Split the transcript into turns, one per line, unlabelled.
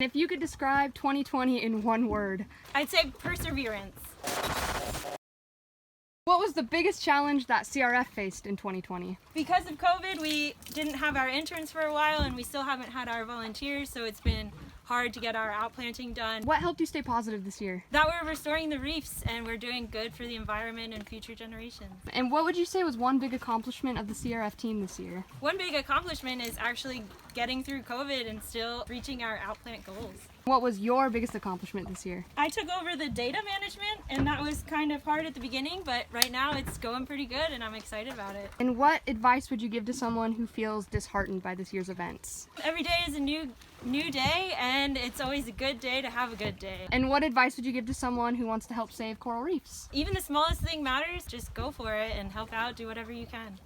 If you could describe 2020 in one word,
I'd say perseverance.
what was the biggest challenge that CRF faced in 2020?
Because of COVID, we didn't have our interns for a while and we still haven't had our volunteers, so it's been hard to get our outplanting done.
What helped you stay positive this year?
That we're restoring the reefs and we're doing good for the environment and future generations.
And what would you say was one big accomplishment of the CRF team this year?
One big accomplishment is actually getting through COVID and still reaching our outplant goals.
What was your biggest accomplishment this year?
I took over the data management and that was kind of hard at the beginning, but right now it's going pretty good and I'm excited about it.
And what advice would you give to someone who feels disheartened by this year's events?
Every day is a new day and it's always a good day to have a good day.
And what advice would you give to someone who wants to help save coral reefs?
Even the smallest thing matters, just go for it and help out, do whatever you can.